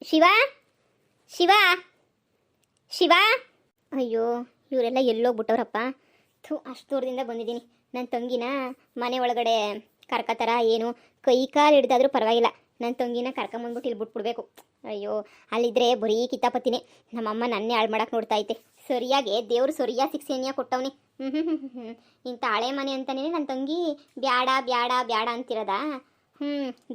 ಶಿವ ಶಿವ ಶಿವ. ಅಯ್ಯೋ ಇವರೆಲ್ಲ ಎಲ್ಲೋಗ್ಬಿಟ್ಟವ್ರಪ್ಪ. ಅಷ್ಟು ದೂರದಿಂದ ಬಂದಿದ್ದೀನಿ. ನನ್ನ ತಂಗಿನ ಮನೆ ಒಳಗಡೆ ಕರ್ಕತ್ತಾರ ಏನು, ಕೈ ಕಾಲು ಹಿಡ್ದಾದ್ರೂ ಪರವಾಗಿಲ್ಲ, ನನ್ನ ತಂಗಿನ ಕರ್ಕೊಂಬಂದ್ಬಿಟ್ಟು ಇಲ್ಲಿ ಬಿಟ್ಬಿಡ್ಬೇಕು. ಅಯ್ಯೋ ಅಲ್ಲಿದ್ದರೆ ಬರೀ ಕಿತ್ತಾಪತ್ತಿನೇ. ನಮ್ಮಮ್ಮ ನನ್ನೇ ಹಾಳು ಮಾಡಕ್ಕೆ ನೋಡ್ತಾ ಐತೆ. ಸರಿಯಾಗಿ ದೇವ್ರು ಸರಿಯಾಗಿ ಶಿಕ್ಷೆಯ ಕೊಟ್ಟವನೇ. ಇಂಥ ಹಳೆ ಮನೆ ಅಂತಲೇ ನನ್ನ ತಂಗಿ ಬ್ಯಾಡ ಬ್ಯಾಡ ಬ್ಯಾಡ ಅಂತಿರೋದ.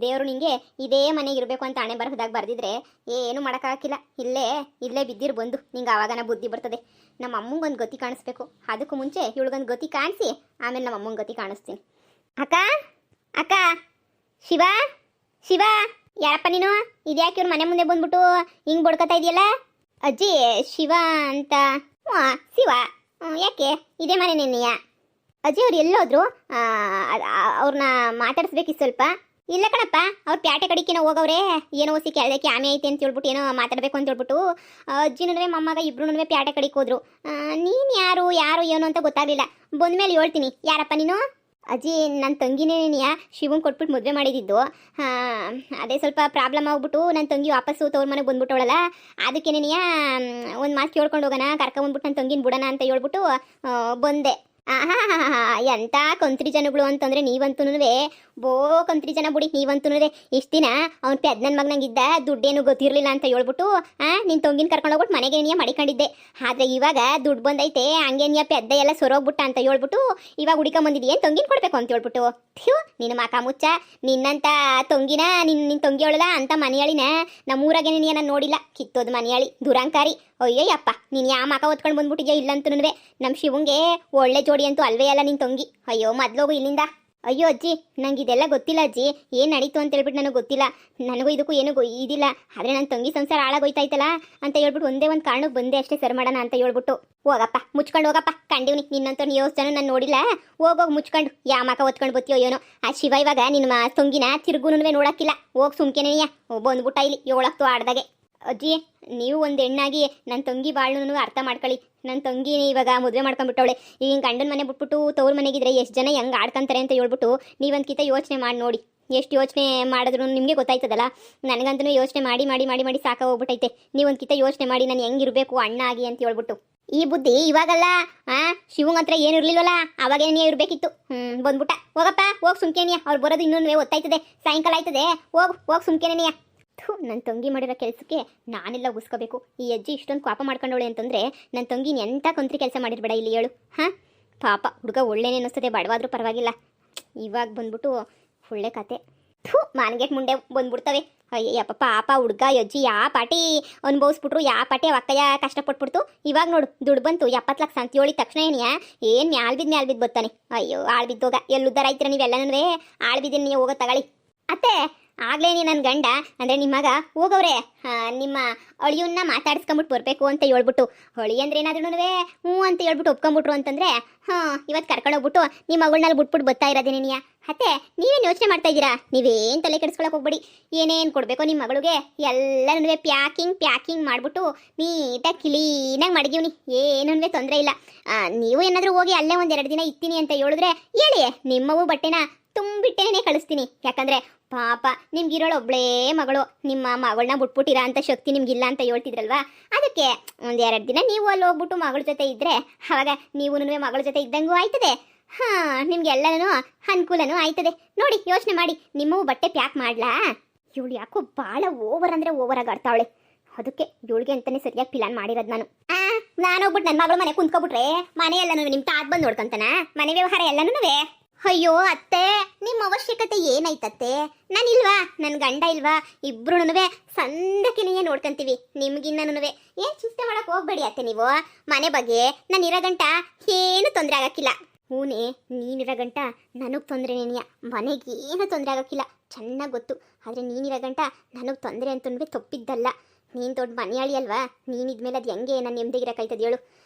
ದೇವರು ನಿಂಗೆ ಇದೇ ಮನೆಗೆ ಇರಬೇಕು ಅಂತ ಹಣೆ ಬರಹದಾಗ ಬರೆದಿದ್ರೆ ಏನು ಮಾಡೋಕ್ಕಾಗಿಲ್ಲ. ಇಲ್ಲೇ ಬಿದ್ದಿರು ಬಂದು ನಿಂಗೆ ಆವಾಗನ ಬುದ್ಧಿ ಬರ್ತದೆ. ನಮ್ಮ ಅಮ್ಮಂಗೊಂದು ಗತಿ ಕಾಣಿಸ್ಬೇಕು. ಅದಕ್ಕೂ ಮುಂಚೆ ಇವಳಿಗೊಂದು ಗತಿ ಕಾಣಿಸಿ ಆಮೇಲೆ ನಮ್ಮ ಅಮ್ಮಂಗೆ ಗತಿ ಕಾಣಿಸ್ತೀನಿ. ಅಕ್ಕ ಅಕ್ಕ, ಶಿವ ಶಿವ, ಯಾರಪ್ಪ ನೀನು? ಇದ್ಯಾಕೆ ಇವ್ರ ಮನೆ ಮುಂದೆ ಬಂದ್ಬಿಟ್ಟು ಹಿಂಗೆ ಬಡ್ಕೊತಾ ಇದೆಯಲ್ಲ? ಅಜ್ಜಿ ಶಿವ ಅಂತ. ಶಿವ ಯಾಕೆ ಇದೇ ಮನೆ ನೆನೆಯ? ಅಜ್ಜಿ ಅವ್ರು ಎಲ್ಲೋದ್ರು? ಅವ್ರನ್ನ ಮಾತಾಡಿಸ್ಬೇಕಿತ್ತು ಸ್ವಲ್ಪ. ಇಲ್ಲ ಕಣಪ್ಪ, ಅವ್ರು ಪ್ಯಾಟೆ ಕಡೆಕಿನ ಹೋಗವ್ರೆ. ಏನೋ ಹೊಸಿ ಕೆಳಕ್ಕೆ ಆಮೆ ಐತೆ ಅಂತ ಹೇಳ್ಬಿಟ್ಟು ಏನೋ ಮಾತಾಡಬೇಕು ಅಂತ ಹೇಳ್ಬಿಟ್ಟು ಅಜ್ಜಿನೂ ಮೊಮ್ಮಗ ಇಬ್ರು ಪ್ಯಾಟೆ ಕಡೆಗೆ ಹೋದ್ರು. ನೀನು ಯಾರು ಏನು ಅಂತ ಗೊತ್ತಾಗಲಿಲ್ಲ. ಬಂದ್ಮೇಲೆ ಹೇಳ್ತೀನಿ. ಯಾರಪ್ಪ ನೀನು? ಅಜ್ಜಿ ನನ್ನ ತಂಗಿನೇನಿಯ ಶಿವಂಗೆ ಕೊಟ್ಬಿಟ್ಟು ಮದುವೆ ಮಾಡಿದ್ದು. ಅದೇ ಸ್ವಲ್ಪ ಪ್ರಾಬ್ಲಮ್ ಆಗ್ಬಿಟ್ಟು ನನ್ನ ತಂಗಿ ವಾಪಸ್ಸು ತವ್ರ ಮನೆಗೆ ಬಂದ್ಬಿಟ್ಟವಳಲ್ಲ, ಅದಕ್ಕೇನೇನಿಯ ಒಂದು ಮಾತು ಕೇಳ್ಕೊಂಡು ಹೋಗೋಣ, ಕರ್ಕೊಂಬಂದ್ಬಿಟ್ಟು ನನ್ನ ತಂಗಿನ ಬಿಡೋಣ ಅಂತ ಹೇಳ್ಬಿಟ್ಟು ಬಂದೆ. ಎಂಥ ಕಂತ್ರಿ ಜನಗಳು ಅಂತಂದರೆ ನೀವಂತೂ ಬೋ ಕಂತ್ರಿ ಜನ ಬಿಡಿ. ನೀವಂತೂ ಇಷ್ಟು ದಿನ ಅವ್ನು ಪೆದ್ನನ್ ಮಗನಂಗಿದ್ದ, ದುಡ್ಡೇನು ಗೊತ್ತಿರಲಿಲ್ಲ ಅಂತ ಹೇಳ್ಬಿಟ್ಟು ನಿನ್ನ ತಂಗಿನ ಕರ್ಕೊಂಡು ಹೋಗ್ಬಿಟ್ಟು ಮನೆಗೆ ನೀಯ ಮಡಿಕೊಂಡಿದ್ದೆ. ಆದರೆ ಇವಾಗ ದುಡ್ಡು ಬಂದೈತೆ, ಹಂಗೆ ನೀಯ ಪೆದ್ದ ಎಲ್ಲ ಸೊರೋಗ್ಬಿಟ್ಟ ಅಂತ ಹೇಳ್ಬಿಟ್ಟು ಇವಾಗ ಹುಡುಕೊಂಬಂದಿದ್ದೀಯ ತಂಗಿನ ಕೊಡಬೇಕು ಅಂತ ಹೇಳ್ಬಿಟ್ಟು. ನಿನ್ನ ಮಾಕ ಮುಚ್ಚ, ನಿನ್ನಂಥ ತಂಗಿನ ನಿನ್ನ ತಂಗಿ ಹೇಳಲ್ಲ ಅಂತ ಮನೆಯಾಳಿನ ನಮ್ಮೂರಾಗೆ ನೀನು ನಾನು ನೋಡಿಲ್ಲ. ಕಿತ್ತೋದು ಮನೆಯಾಳಿ ದುರಂಕಾರಿ. ಅಯ್ಯಯ್ಯಪ್ಪ, ನೀನು ಯಾವ ಮಾಕ ಹೊತ್ಕೊಂಡು ಬಂದ್ಬಿಟ್ಟಿದ್ಯಾ ಇಲ್ಲಂತೂ ನಮ್ಮ ಶಿವಂಗೆ ಒಳ್ಳೆ ಜೋಡಿ ಅಂತೂ ಅಲ್ವೇ ಅಲ್ಲ ನಿನ್ನ ತಂಗಿ. ಅಯ್ಯೋ ಮೊದ್ಲೋಗು ಇಲ್ಲಿಂದ. ಅಯ್ಯೋ ಅಜ್ಜಿ, ನಂಗೆ ಇದೆಲ್ಲ ಗೊತ್ತಿಲ್ಲ ಅಜ್ಜಿ, ಏನು ನಡೀತು ಅಂತ ಹೇಳ್ಬಿಟ್ಟು ನನಗೆ ಗೊತ್ತಿಲ್ಲ. ನನಗೂ ಇದಕ್ಕೂ ಏನೂ ಇದಿಲ್ಲ. ಆದರೆ ನನ್ನ ತಂಗಿ ಸಂಸಾರ ಹಾಳಾಗೋಯ್ತಾಯ್ತಲ್ಲ ಅಂತ ಹೇಳ್ಬಿಟ್ಟು ಒಂದೇ ಒಂದು ಕಾರಣಕ್ಕೆ ಬಂದೆ ಅಷ್ಟೇ, ಸರಿ ಮಾಡೋಣ ಅಂತ ಹೇಳ್ಬಿಟ್ಟು. ಹೋಗಪ್ಪ ಮುಚ್ಕೊಂಡು ಹೋಗಪ್ಪ, ಕಂಡಿವ್ನಿ ನಿನ್ನಂತ ಯೋಚನೆ ನಾನು ನೋಡಿಲ್ಲ. ಹೋಗೋಗಿ ಮುಚ್ಕೊಂಡು ಯಾವ ಮಾಕ ಹೊತ್ಕೊಂಡು ಬತ್ತೀಯೋ ಏನೋ. ಆ ಶಿವ ಇವಾಗ ನಿನ್ನ ತಂಗಿನ ತಿರುಗುನು ನೋಡೋಕ್ಕಿಲ್ಲ. ಹೋಗಿ ಸುಮ್ಕೆನೆಯ ಬಂದ್ಬಿಟ್ಟ ಇಲ್ಲಿ ಏಳಕ್ತು ಆಡ್ದಾಗೆ. ಅಜ್ಜಿ ನೀವು ಒಂದು ಹೆಣ್ಣಾಗಿ ನನ್ನ ತಂಗಿ ಬಾಳ್ನು ಅರ್ಥ ಮಾಡ್ಕೊಳ್ಳಿ. ನನ್ನ ತಂಗಿ ಇವಾಗ ಮದುವೆ ಮಾಡ್ಕೊಂಡ್ಬಿಟ್ಟವಳೆ. ಈಗ ಗಂಡನ ಮನೆ ಬಿಟ್ಬಿಟ್ಟು ತವ್ರ ಮನೆಗಿದ್ರೆ ಎಷ್ಟು ಜನ ಹೆಂಗೆ ಆಡ್ಕೊಂತಾರೆ ಅಂತ ಹೇಳ್ಬಿಟ್ಟು ನೀವೊಂದ್ಕಿತ ಯೋಚನೆ ಮಾಡಿ ನೋಡಿ. ಎಷ್ಟು ಯೋಚನೆ ಮಾಡಿದ್ರು ನಿಮಗೆ ಗೊತ್ತಾಯ್ತದಲ್ಲ. ನನಗಂತೂ ಯೋಚನೆ ಮಾಡಿ ಮಾಡಿ ಮಾಡಿ ಮಾಡಿ ಸಾಕ ಹೋಗ್ಬಿಟ್ಟೈತೆ. ನೀವೊಂದ್ಕಿತ ಯೋಚನೆ ಮಾಡಿ ನಾನು ಹೆಂಗಿರಬೇಕು ಅಣ್ಣ ಆಗಿ ಅಂತ ಹೇಳ್ಬಿಟ್ಟು. ಈ ಬುದ್ಧಿ ಇವಾಗಲ್ಲ, ಶಿವಂಗ್ ಹತ್ರ ಏನು ಇರಲಿಲ್ವಲ್ಲ, ಅವಾಗೇನೇ ಇರಬೇಕಿತ್ತು. ಬಂದ್ಬಿಟ್ಟ. ಹೋಗಪ್ಪ ಹೋಗಿ ಸುಮ್ಕೇನಿಯ, ಅವ್ರು ಬರೋದು ಇನ್ನೂ ಒತ್ತಾಯ್ತದೆ, ಸಾಯಂಕಾಲ ಆಯ್ತದೆ. ಹೋಗಿ ಸುಮ್ಕೇನೆಯ. ನನ್ನ ತಂಗಿ ಮಾಡಿರೋ ಕೆಲಸಕ್ಕೆ ನಾನೆಲ್ಲ ಉಗಿಸ್ಕೋಬೇಕು. ಈ ಅಜ್ಜಿ ಇಷ್ಟೊಂದು ಕೋಪ ಮಾಡ್ಕೊಂಡವಳೆ ಅಂತಂದರೆ ನನ್ನ ತಂಗಿನ ಎಂಥ ಕಂತ್ರಿ ಕೆಲಸ ಮಾಡಿರ್ಬೇಡ ಇಲ್ಲಿ ಹೇಳು. ಪಾಪ ಹುಡುಗ ಒಳ್ಳೆನೇ ಅನ್ನಿಸ್ತದೆ, ಬಡವಾದ್ರೂ ಪರವಾಗಿಲ್ಲ. ಇವಾಗ ಬಂದ್ಬಿಟ್ಟು ಒಳ್ಳೆ ಕತೆ. ಮಾನ್ಗೆಟ್ ಮುಂಡೆ ಬಂದ್ಬಿಡ್ತವೆ. ಅಯ್ಯಪ್ಪ ಪಾಪ ಹುಡುಗ ಅಜ್ಜಿ ಯಾವ ಪಾಟಿ ಅನುಭವಿಸ್ಬಿಟ್ರು, ಯಾವ ಪಾಟಿ ಅವಕ್ಕಯ್ಯ ಕಷ್ಟಪಟ್ಬಿಡ್ತು. ಇವಾಗ ನೋಡು ದುಡ್ಡು ಬಂತು 70 ಲಕ್ಷ ಅಂತ ಹೇಳಿ ತಕ್ಷಣ ಏನು ಮ್ಯಾಲ್ ಬಿದ್ದು ಬರ್ತಾನೆ. ಅಯ್ಯೋ ಆಳ್ಬಿದ್ದೋಗ ಎಲ್ಲಿ ಉದ್ದಾರ ಆಯ್ತೀರ ನೀವೆಲ್ಲನೂ. ಆಳ್ಬಿದ್ದೀನಿ ನೀವು ಹೋಗೋ ತಗೊಳ್ಳಿ. ಅತ್ತೆ ಆಗ್ಲೇ ನನ್ನ ಗಂಡ ಅಂದರೆ ನಿಮ್ಮ ಮಗ ಹೋಗವ್ರೆ. ನಿಮ್ಮ ಅಳಿಯನ್ನ ಮಾತಾಡಿಸ್ಕೊಂಬಿಟ್ಟು ಬರಬೇಕು ಅಂತ ಹೇಳ್ಬಿಟ್ಟು. ಅಳಿ ಅಂದ್ರೆ ಏನಾದ್ರೂ ಹ್ಞೂ ಅಂತ ಹೇಳ್ಬಿಟ್ಟು ಒಪ್ಕೊಂಬಿಟ್ರು ಅಂತಂದರೆ ಇವತ್ತು ಕರ್ಕೊಂಡೋಗ್ಬಿಟ್ಟು ನಿಮ್ಮ ಮಗಳನ್ನಲ್ಲಿ ಬಿಟ್ಬಿಟ್ಟು ಬರ್ತಾ ಇರೋದೇನೇನಿಯ. ಅತ್ತೆ ನೀವೇನು ಯೋಚನೆ ಮಾಡ್ತಾ ಇದ್ದೀರಾ? ನೀವೇನು ತಲೆ ಕೆಡಿಸ್ಕೊಳಕ್ಕೆ ಹೋಗ್ಬೇಡಿ. ಏನೇನು ಕೊಡಬೇಕು ನಿಮ್ಮ ಮಗಳಿಗೆ ಎಲ್ಲನೂ ಪ್ಯಾಕಿಂಗ್ ಮಾಡಿಬಿಟ್ಟು ನೀಟಾಗಿ ಕ್ಲೀನಾಗಿ ಮಡಗಿವ್ನಿ. ಏನೂ ತೊಂದರೆ ಇಲ್ಲ. ನೀವು ಏನಾದರೂ ಹೋಗಿ ಅಲ್ಲೇ ಒಂದು 2 ದಿನ ಇರ್ತೀನಿ ಅಂತ ಹೇಳಿದ್ರೆ ಹೇಳಿ, ನಿಮ್ಮವು ಬಟ್ಟೆನ ತುಂಬಿಟ್ಟೇನೆ ಕಳಿಸ್ತೀನಿ. ಯಾಕಂದರೆ ಪಾಪ ನಿಮ್ಗಿರೋಳು ಒಬ್ಳೇ ಮಗಳು, ನಿಮ್ಮ ಮಗಳನ್ನ ಬಿಟ್ಬಿಟ್ಟಿರಾ ಅಂತ ಶಕ್ತಿ ನಿಮ್ಗಿಲ್ಲ ಅಂತ ಹೇಳ್ತಿದ್ರಲ್ವಾ. ಅದಕ್ಕೆ ಒಂದು 2 ದಿನ ನೀವು ಅಲ್ಲಿ ಹೋಗ್ಬಿಟ್ಟು ಮಗಳ ಜೊತೆ ಇದ್ದರೆ ಆವಾಗ ನೀವು ಮಗಳ ಜೊತೆ ಇದ್ದಂಗೂ ಆಯ್ತದೆ. ನಿಮ್ಗೆಲ್ಲನೂ ಅನುಕೂಲನೂ ಆಯ್ತದೆ. ನೋಡಿ ಯೋಚನೆ ಮಾಡಿ, ನಿಮ್ಮವು ಬಟ್ಟೆ ಪ್ಯಾಕ್ ಮಾಡ್ಲಾ? ಇವಳು ಯಾಕೋ ಭಾಳ ಓವರ್ ಅಂದರೆ ಓವರಾಗಿ ಆಡ್ತಾವಳೆ. ಅದಕ್ಕೆ ಇವಳಿಗೆ ಅಂತಲೇ ಸರಿಯಾಗಿ ಪ್ಲಾನ್ ಮಾಡಿರೋದು ನಾನು. ಹೋಗ್ಬಿಟ್ಟು ನನ್ನ ಮಗಳು ಮನೆ ಕುಂತ್ಕೊಬಿಟ್ರೆ ಮನೆ ಎಲ್ಲನೂ ನಿಮ್ಮ ತಾತ ಬಂದು ನೋಡ್ಕೊಂತಾನ, ಮನೆ ವ್ಯವಹಾರ ಎಲ್ಲನೂ. ಅಯ್ಯೋ ಅತ್ತೆ, ನಿಮ್ಮ ಅವಶ್ಯಕತೆ ಏನಾಯ್ತತ್ತೆ? ನಾನಿಲ್ವಾ, ನನ್ನ ಗಂಡ ಇಲ್ವಾ? ಇಬ್ರು ಸಂದಕಿನೇ ನೋಡ್ಕೊಂತೀವಿ. ನಿಮ್ಗಿನ್ನೂ ಏನು ಚಿಂತೆ ಮಾಡಕ್ಕೆ ಹೋಗ್ಬೇಡಿ ಅತ್ತೆ. ನೀವು ಮನೆ ಬಗ್ಗೆ ನಾನು ಇರೋ ಗಂಟ ಏನು ತೊಂದರೆ ಆಗಕ್ಕಿಲ್ಲ. ಹೂನೇ, ನೀನಿರೋ ಗಂಟ ನನಗೆ ತೊಂದರೆನೇನಿಯ, ಮನೆಗೆ ಏನು ತೊಂದರೆ ಆಗೋಕ್ಕಿಲ್ಲ, ಚೆನ್ನಾಗಿ ಗೊತ್ತು. ಆದರೆ ನೀನಿರೋ ಗಂಟ ನನಗೆ ತೊಂದರೆ ಅಂತಂದ್ರೆ ತಪ್ಪಿದ್ದಲ್ಲ. ನೀನು ದೊಡ್ಡ ಮನೆಯಾಳಿ ಅಲ್ವಾ, ನೀನಿದ್ಮೇಲೆ ಅದು ಹೆಂಗೆ ನಾನು ನೆಮ್ಮದಿಗಿರಕ್ಕಾಯ್ತದೆ ಹೇಳು?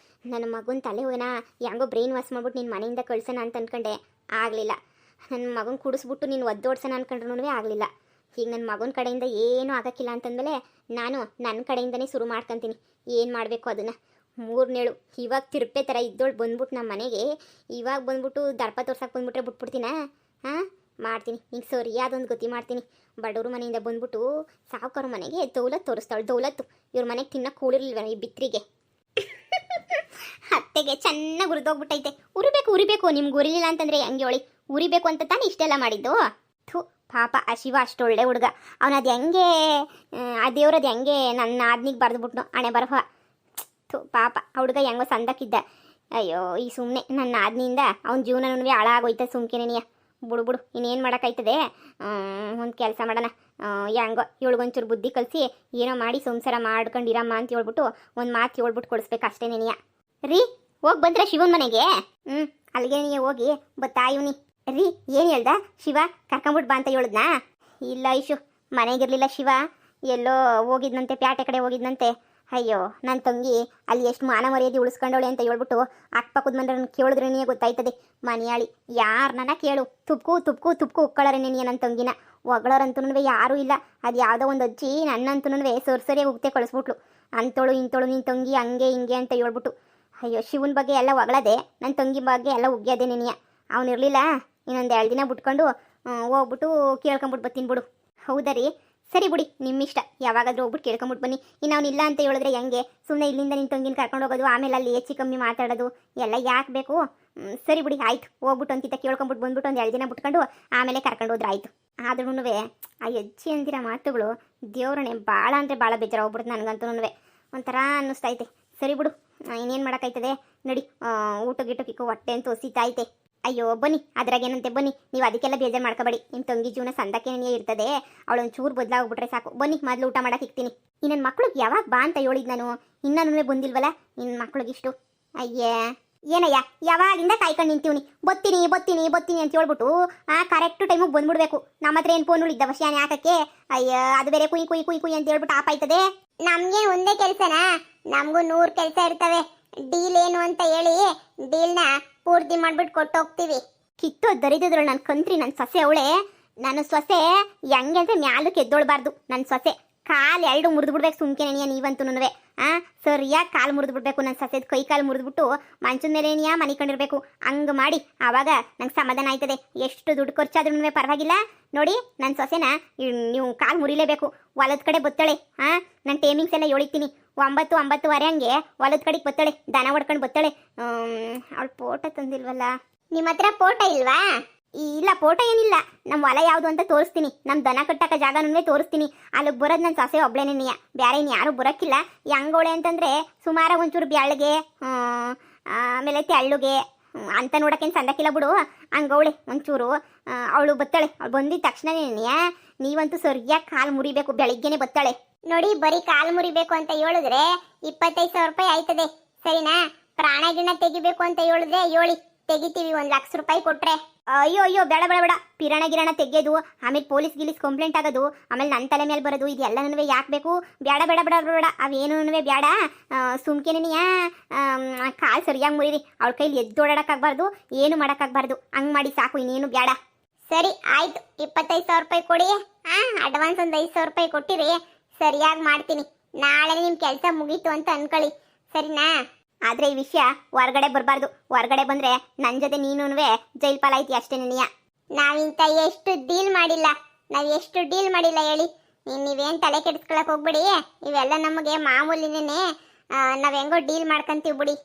ನನ್ನ ಮಗನ ತಲೆ ಹೋಗೋಣ ಹೆಂಗೋ ಬ್ರೈನ್ ವಾಶ್ ಮಾಡ್ಬಿಟ್ಟು ನಿನ್ನ ಮನೆಯಿಂದ ಕಳ್ಸೋಣ ಅಂತ ಅಂದ್ಕೊಂಡೆ, ಆಗಲಿಲ್ಲ. ನನ್ನ ಮಗನ ಕುಡಿಸ್ಬಿಟ್ಟು ನೀನು ಒದ್ದೋಡ್ಸೋಣ ಅಂದ್ಕೊಂಡ್ರೂ ಆಗಲಿಲ್ಲ. ಈಗ ನನ್ನ ಮಗನ ಕಡೆಯಿಂದ ಏನೂ ಆಗೋಕ್ಕಿಲ್ಲ ಅಂತಂದಮೇಲೆ ನಾನು ನನ್ನ ಕಡೆಯಿಂದನೇ ಶುರು ಮಾಡ್ಕೊತೀನಿ. ಏನು ಮಾಡಬೇಕು ಅದನ್ನು 3 ಇವಾಗ ತಿರುಪೆ ಥರ ಇದ್ದೋಳು ಬಂದ್ಬಿಟ್ಟು ನಮ್ಮ ಮನೆಗೆ ಇವಾಗ ಬಂದ್ಬಿಟ್ಟು ದರ್ಪ ತೋರ್ಸಕ್ಕೆ ಬಂದ್ಬಿಟ್ರೆ ಬಿಟ್ಬಿಡ್ತೀನ? ಮಾಡ್ತೀನಿ ನಿಂಗೆ ಸರಿಯಾದೊಂದು ಗತಿ ಮಾಡ್ತೀನಿ. ಬಡವ್ರ ಮನೆಯಿಂದ ಬಂದ್ಬಿಟ್ಟು ಸಾವುಕಾರ ಮನೆಗೆ ದೌಲತ್ ತೋರಿಸ್ತಾಳು. ದೌಲತ್ತು ಇವ್ರ ಮನೆಗೆ ತಿನ್ನಕ್ಕೆ ಕೂಳಿರ್ಲಿಲ್ವ ಈ ಬಿತ್ರಿಗೆ. ಅತ್ತೆಗೆ ಚೆನ್ನಾಗಿ ಉರಿದೋಗ್ಬಿಟ್ಟೈತೆ. ಉರಿಬೇಕು ನಿಮ್ಗೆ ಉರಿಲಿಲ್ಲ ಅಂತಂದ್ರೆ ಹೆಂಗೆ ಹೇಳಿ? ಉರಿಬೇಕು ಅಂತ ತಾನೇ ಇಷ್ಟೆಲ್ಲ ಮಾಡಿದ್ದು. ಥೂ ಪಾಪ ಆ ಶಿವ ಅಷ್ಟೊಳ್ಳೆ ಹುಡುಗ. ಅವನದು ಹೆಂಗೆ ಆ ದೇವ್ರದ್ದು ಹೆಂಗೆ ನನ್ನ ಆದ್ನಿಗೆ ಬರೆದ್ಬಿಟ್ನು ಹಣೆ ಬರಹ. ಥೂ ಪಾಪ ಆ ಹುಡುಗ ಹೆಂಗೋ ಸಂದಕ್ಕಿದ್ದ. ಅಯ್ಯೋ ಈ ಸುಮ್ಮನೆ ನನ್ನ ಆದ್ನಿಯಿಂದ ಅವ್ನ ಜೀವನವೇ ಹಾಳಾಗೋಯ್ತದೆ. ಸುಮ್ಕೆನೆನಿಯ ಬಿಡು ಇನ್ನೇನು ಮಾಡೋಕ್ಕಾಯ್ತದೆ. ಒಂದು ಕೆಲಸ ಮಾಡೋಣ, ಹೆಂಗೋ ಇವಳಿಗೊಂಚೂರು ಬುದ್ಧಿ ಕಲಿಸಿ ಏನೋ ಮಾಡಿ ಸಂಸಾರ ಮಾಡ್ಕೊಂಡಿರಮ್ಮ ಅಂತ ಹೇಳ್ಬಿಟ್ಟು ಒಂದು ಮಾತು ಹೇಳ್ಬಿಟ್ಟು ಕೊಡಿಸ್ಬೇಕು ಅಷ್ಟೇ ನೆನೆಯ. ರೀ ಹೋಗಿ ಬಂದ್ರೆ ಶಿವನ ಮನೆಗೆ? ಅಲ್ಲಿಗೆ ನೀ ಹೋಗಿ ಬತ್ತಾ ಇವನಿ. ರೀ ಏನು ಹೇಳ್ದ ಶಿವ? ಕರ್ಕೊಂಬಿಟ್ಟು ಬಾ ಅಂತ ಹೇಳಿದ್ನಾ? ಇಲ್ಲ ಐಶು, ಮನೆಗಿರ್ಲಿಲ್ಲ ಶಿವ, ಎಲ್ಲೋ ಹೋಗಿದ್ನಂತೆ, ಪ್ಯಾಟೆ ಕಡೆ ಹೋಗಿದ್ನಂತೆ. ಅಯ್ಯೋ ನನ್ನ ತಂಗಿ ಅಲ್ಲಿ ಎಷ್ಟು ಮಾನ ಮರ್ಯಾದೆ ಉಳಿಸ್ಕೊಂಡವಳೆ ಅಂತ ಹೇಳ್ಬಿಟ್ಟು ಅಕ್ಕಪಕ್ಕದ ಮನೆಯವ್ರನ್ನ ಕೇಳಿದ್ರೇನೇ ಗೊತ್ತಾಯ್ತದೆ. ಮನೆಯಾಳಿ ಯಾರನ್ನ ಕೇಳು ತುಪ್ಕು ಉಕ್ಕಳರೆ ನೆನೆಯ ನನ್ನ ತಂಗಿನ. ಹೊಗಳೋರಂತೂ ಯಾರೂ ಇಲ್ಲ. ಅದು ಯಾವುದೋ ಒಂದು ಅಜ್ಜಿ ನನ್ನಂತೂ ಸರಿಯಾಗಿ ಉಗ್ತೆ ಕಳಿಸ್ಬಿಟ್ಲು. ಅಂತೋಳು ಇಂತೋಳು ನಿನ್ನ ತಂಗಿ ಹಂಗೆ ಹಿಂಗೆ ಅಂತ ಹೇಳ್ಬಿಟ್ಟು. ಅಯ್ಯೋ ಶಿವನ ಬಗ್ಗೆ ಎಲ್ಲ ಹೊಗಳದೆ, ನನ್ನ ತಂಗಿ ಬಗ್ಗೆ ಎಲ್ಲ ಉಗ್ಯದೆ ನೆನೆಯ. ಅವನಿರಲಿಲ್ಲ ಇನ್ನೊಂದು 2 ದಿನ ಬಿಟ್ಕೊಂಡು ಹೋಗ್ಬಿಟ್ಟು ಕೇಳ್ಕೊಂಬಿಟ್ಟು ಬರ್ತೀನಿ ಬಿಡು. ಹೌದಾ ರೀ? ಸರಿ ಬಿಡಿ ನಿಮ್ಮಿಷ್ಟ, ಯಾವಾಗಾದ್ರೂ ಹೋಗ್ಬಿಟ್ಟು ಕೇಳ್ಕೊಂಬಿಟ್ಟು ಬನ್ನಿ. ಇನ್ನು ಅವ್ನಿಲ್ಲ ಅಂತ ಹೇಳಿದ್ರೆ ಹೆಂಗೆ? ಸುಮ್ಮನೆ ಇಲ್ಲಿಂದ ನಿನ್ನ ತಂಗಿನ ಕರ್ಕೊಂಡು ಹೋಗೋದು, ಆಮೇಲೆ ಅಲ್ಲಿ ಹೆಚ್ಚು ಕಮ್ಮಿ ಮಾತಾಡೋದು ಎಲ್ಲ ಯಾಕೆ ಬೇಕು? ಸರಿ ಬಿಡಿ ಆಯ್ತು, ಹೋಗ್ಬಿಟ್ಟು ಒಂದ್ಕಿತ ಕೇಳ್ಕೊಂಬಿಟ್ಟು ಬಂದ್ಬಿಟ್ಟು ಒಂದು 2 ದಿನ ಬಿಟ್ಕೊಂಡು ಆಮೇಲೆ ಕರ್ಕೊಂಡು ಹೋದ್ರೆ ಆಯಿತು. ಆದ್ರೂ ಆ ಹೆಜ್ಜೆ ಅಂದಿರೋ ಮಾತುಗಳು ದೇವ್ರನೇ ಭಾಳ ಅಂದರೆ ಭಾಳ ಬೇಜಾರು ಹೋಗ್ಬಿಡ್ತು ನನಗಂತೂ. ಒಂಥರ ಅನ್ನಿಸ್ತೈತೆ. ಸರಿ ಬಿಡು, ಇನ್ನೇನು ಮಾಡೋಕ್ಕಾಯ್ತದೆ. ನಡಿ, ಊಟ ಗಿಟ್ಟಕ್ಕಿಕ್ಕೋ ಹೊಟ್ಟೆ ಅಂತ ಹೊಸಿತೈತೆ. ಅಯ್ಯೋ ಬನ್ನಿ, ಅದ್ರಾಗೇನಂತೆ ಬನ್ನಿ. ನೀವು ಅದಕ್ಕೆಲ್ಲ ಬೇಜಾರು ಮಾಡ್ಕೋಬೇಡಿ. ನಿಮ್ಮ ತಂಗಿ ಜೀವನ ಸಂದಕ್ಕೇನೇ ಇರ್ತದೆ. ಅವಳೊಂದು ಚೂರು ಬದಲಾಗ್ಬಿಟ್ರೆ ಸಾಕು. ಬನ್ನಿ ಮೊದಲು ಊಟ ಮಾಡಕ್ಕೆ ಇಕ್ತೀನಿ. ಈ ನನ್ನ ಮಕ್ಳಿಗೆ ಯಾವಾಗ ಬಾ ಅಂತ ಹೇಳಿದ್ ನಾನು, ಇನ್ನೂ ಬಂದಿಲ್ವಲ್ಲ ನಿನ್ನ ಮಕ್ಳಿಗಿಷ್ಟು. ಅಯ್ಯೇ ಏನಯ್ಯ, ಯಾವಾಗಿಂದ ಕಾಯ್ಕೊಂಡು ನಿಂತೀವ್ನಿ. ಬತ್ತೀನಿ ಅಂತ ಹೇಳ್ಬಿಟ್ಟು ಕರೆಕ್ಟ್ ಟೈಮಿಗೆ ಬಂದ್ಬಿಡ್ಬೇಕು. ನಮ್ಮ ಹತ್ರ ಏನು ಫೋನ್ಗಳು ಇದ್ದಾವ ಶಾನೆ ಹಾಕಕ್ಕೆ? ಅಯ್ಯ ಅದು ಬೇರೆ ಕುಯ್ ಅಂತ ಹೇಳ್ಬಿಟ್ಟು ಆಪಾಯ್ತದೆ. ನಮ್ಗೆ ಒಂದೇ ಕೆಲಸನಾ? ನಮಗೂ 100 ಕೆಲಸ ಇರ್ತವೆ. ಡೀಲ್ ಏನು ಅಂತ ಹೇಳಿ ಡೀಲ್ನ ಪೂರ್ತಿ ಮಾಡ್ಬಿಟ್ಟು ಕೊಟ್ಟು ಹೋಗ್ತೀವಿ. ಕಿತ್ತೋ ದರಿದ್ರು ನನ್ನ ಕಂತ್ರಿ, ನನ್ನ ಸೊಸೆ ಅವಳೆ. ನನ್ನ ಸೊಸೆ ಹೆಂಗೆ ಅಂದರೆ ಮ್ಯಾಲಕ್ಕೆ ಎದ್ದೊಳ್ಬಾರ್ದು. ನನ್ನ ಸೊಸೆ ಕಾಲು 2 ಮುರಿದು ಬಿಡ್ಬೇಕು. ಸುಮ್ಕೆ ನೆನೆಯ ನೀವಂತೂ ಸರಿಯಾಗಿ ಕಾಲು ಮುರಿದು ಬಿಡ್ಬೇಕು. ನನ್ನ ಸೊಸೆದ ಕೈ ಕಾಲು ಮುರಿದ್ಬಿಟ್ಟು ಮಂಚದ ಮೇಲೆ ಏನಿಯಾ ಮನಿಕೊಂಡಿರ್ಬೇಕು. ಹಂಗೆ ಮಾಡಿ ಆವಾಗ ನಂಗೆ ಸಮಾಧಾನ ಆಯ್ತದೆ. ಎಷ್ಟು ದುಡ್ಡು ಖರ್ಚಾದ್ರೂ ಪರವಾಗಿಲ್ಲ. ನೋಡಿ ನನ್ನ ಸೊಸೆನ ನೀವು ಕಾಲು ಮುರಿಲೇಬೇಕು. ಹೊಲದ ಕಡೆ ಬತ್ತಾಳೆ. ನನ್ನ ಟೈಮಿಂಗ್ಸ್ ಎಲ್ಲ ಹೇಳಿರ್ತೀನಿ. 9-9:30 ಹಂಗೆ ಹೊಲದ ಕಡೆಗೆ ಬತ್ತಾಳೆ. ದನ ಹೊಡ್ಕೊಂಡು ಬತ್ತಾಳೆ. ಅವಳು ಫೋಟೋ ತಂದಿಲ್ವಲ್ಲ? ನಿಮ್ಮ ಹತ್ರ ಫೋಟೋ ಇಲ್ವಾ? ಇಲ್ಲ ಫೋಟೋ ಏನಿಲ್ಲ. ನಮ್ಮ ಹೊಲ ಯಾವುದು ಅಂತ ತೋರಿಸ್ತೀನಿ. ನಮ್ಮ ದನ ಕಟ್ಟಕ ಜಾಗನೂ ತೋರಿಸ್ತೀನಿ. ಅಲ್ಲಿಗೆ ಬರೋದು ನನ್ನ ಸೊಸೆ ಒಬ್ಳೇನೇನಿಯ, ಬೇರೆ ಇನ್ನು ಯಾರೂ ಬರೋಕ್ಕಿಲ್ಲ. ಹೆಂಗೋಳೆ ಅಂತಂದರೆ ಸುಮಾರಾಗಿ ಒಂಚೂರು ಬ್ಯಾಳಿಗೆ, ಆಮೇಲೆ ತೆಳ್ಳುಗೆ ಅಂತ ನೋಡೋಕ್ಕೇನು ಸಂದಕ್ಕಿಲ್ಲ ಬಿಡು. ಹಂಗವಳೆ ಒಂಚೂರು. ಅವಳು ಬತ್ತಾಳೆ. ಅವಳು ಬಂದಿದ್ದ ತಕ್ಷಣನೇ ನೀವಂತೂ ಸರಿಯಾಗಿ ಕಾಲು ಮುರಿಬೇಕು. ಬೆಳಿಗ್ಗೆನೆ ಬತ್ತಾಳೆ. ನೋಡಿ, ಬರೀ ಕಾಲು ಮುರಿಬೇಕು ಅಂತ ಹೇಳಿದ್ರೆ 25,000 ರೂಪಾಯಿ ಆಯ್ತದೆ. ಸರಿನಾ? ಪ್ರಾಣ ಗಿಣ ತೆಗಿಬೇಕು ಅಂತ ಹೇಳಿದ್ರೆ ಹೇಳಿ, ತೆಗಿತೀವಿ. 1 ಲಕ್ಷ ರೂಪಾಯಿ ಕೊಟ್ರೆ. ಅಯ್ಯೋ ಬೇಡ. ಪಿರಾಣ ಗಿರಾಣ ತೆಗೆಯೋದು, ಆಮೇಲೆ ಪೊಲೀಸ್ ಕಂಪ್ಲೇಂಟ್ ಆಗೋದು, ಆಮೇಲೆ ನನ್ನ ತಲೆ ಮೇಲೆ ಬರೋದು, ಇದೆಲ್ಲನೂ ಯಾಕೆ ಬೇಕು? ಬೇಡ ಅವೇನೂ ಬೇಡ. ಸುಮ್ಕೆನೆಯ ಕಾಲು ಸರಿಯಾಗಿ ಮುರಿರಿ. ಅವಳ ಕೈಲಿ ಎದ್ದೋಡಕ್ಕಾಗಬಾರ್ದು, ಏನು ಮಾಡೋಕ್ಕಾಗಬಾರ್ದು. ಹಂಗೆ ಮಾಡಿ ಸಾಕು, ಇನ್ನೇನು ಬೇಡ. ಸರಿ ಆಯ್ತು, 25,000 ರೂಪಾಯಿ ಕೊಡಿ. ಅಡ್ವಾನ್ಸ್ ಒಂದು 5,000 ರೂಪಾಯಿ ಕೊಟ್ಟಿರಿ. ಸರಿಯಾಗಿ ಮಾಡ್ತೀನಿ. ನಾಳೆ ನಿಮ್ಮ ಕೆಲಸ ಮುಗೀತು ಅಂತ ಅನ್ಕೊಳ್ಳಿ. ಸರಿನಾ? ಆದರೆ ಈ ವಿಷಯ ಹೊರಗಡೆ ಬರಬಾರ್ದು. ಹೊರಗಡೆ ಬಂದರೆ ನನ್ನ ಜೊತೆ ನೀನು ಜೈಲ್ ಪಾಲಾಯ್ತಿ ಅಷ್ಟೇ ನೆನೆಯ. ನಾವಿಂತ ಎಷ್ಟು ಡೀಲ್ ಮಾಡಿಲ್ಲ ಹೇಳಿ. ನೀವೇನು ತಲೆ ಕೆಡಿಸ್ಕೊಳಕ್ಕೆ ಹೋಗ್ಬಿಡಿ. ಇವೆಲ್ಲ ನಮಗೆ ಮಾಮೂಲಿನೇ. ನಾವು ಹೆಂಗೋ ಡೀಲ್ ಮಾಡ್ಕೊಂತೀವಿ ಬಿಡಿ.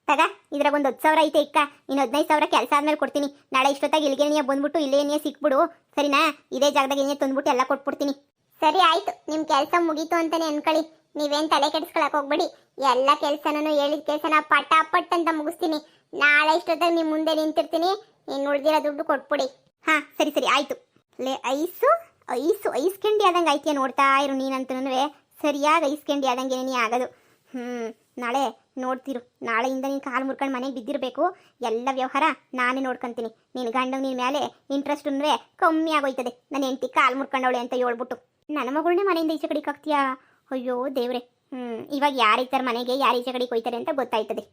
ತಗ, ಇದ್ರಾಗ ಒಂದು 10,000 ಐತೆ ಇಕ್ಕ. ಇನ್ನು 15,000 ಕೆಲಸ ಆದ್ಮೇಲೆ ಕೊಡ್ತೀನಿ. ನಾಳೆ ಇಷ್ಟೊತ್ತಾಗಿ ಇಲ್ಲಿಗೆ ಬಂದ್ಬಿಟ್ಟು ಇಲ್ಲೇನೇ ಸಿಕ್ಬಿಡು. ಸರಿನಾ? ಇದೇ ಜಾಗದಾಗ ಏನೇ ತಂದ್ಬಿಟ್ಟು ಎಲ್ಲ ಕೊಟ್ಬಿಡ್ತೀನಿ. ಸರಿ ಆಯ್ತು, ನಿಮ್ಮ ಕೆಲಸ ಮುಗೀತು ಅಂತಾನೆ ಅನ್ಕೊಳ್ಳಿ. ನೀವೇನು ತಲೆ ಕೆಡಿಸ್ಕೊಳಕ್ಕೆ ಹೋಗ್ಬೇಡಿ. ಎಲ್ಲ ಕೆಲಸನೂ ಹೇಳಿದ ಕೆಲಸನ ಪಟ್ ಅಂತ ಮುಗಿಸ್ತೀನಿ. ನಾಳೆ ಇಷ್ಟೊತ್ತಾಗ ನಿಮ್ಮ ಮುಂದೆ ನಿಂತಿರ್ತೀನಿ. ಇನ್ನು ಉಳ್ದಿರೋ ದುಡ್ಡು ಕೊಟ್ಬಿಡಿ. ಸರಿ ಆಯ್ತು. ಲೇ ಐಸ್ ಕೆಂಡಿ ಆದಂಗೆ ಐತಿಯ ನೋಡ್ತಾ ಇರು. ನೀನಂತೂ ಸರಿಯಾಗಿ ಐಸ್ ಕೆಂಡಿ ಆದಂಗೆ ಏನೇ ಆಗೋದು. ನಾಳೆ ನೋಡ್ತಿರು. ನಾಳೆಯಿಂದ ನೀನು ಕಾಲು ಮುರ್ಕೊಂಡು ಮನೆಗೆ ಬಿದ್ದಿರಬೇಕು. ಎಲ್ಲ ವ್ಯವಹಾರ ನಾನೇ ನೋಡ್ಕೊಂತೀನಿ. ನಿನ್ನ ಗಂಡಂಗೆ ನಿನ್ನ ಮೇಲೆ ಇಂಟ್ರೆಸ್ಟೂ ಕಮ್ಮಿ ಆಗೋಯ್ತದೆ. ನನ್ನ ಹೆಂಡತಿ ಕಾಲು ಮುರ್ಕೊಂಡವಳೆ ಅಂತ ಹೇಳ್ಬಿಟ್ಟು ನನ್ನ ಮಗಳನ್ನೇ ಮನೆಯಿಂದ ಈಚೆ ಕಡೆಗೆ ಹಾಕ್ತೀಯಾ? ಅಯ್ಯೋ ದೇವ್ರೆ. ಇವಾಗ ಯಾರು ಇರ್ತಾರೆ ಮನೆಗೆ, ಯಾರು ಈಚೆ ಕಡೆಗೆ ಹೋಯ್ತಾರೆ ಅಂತ ಗೊತ್ತಾಯ್ತದೆ.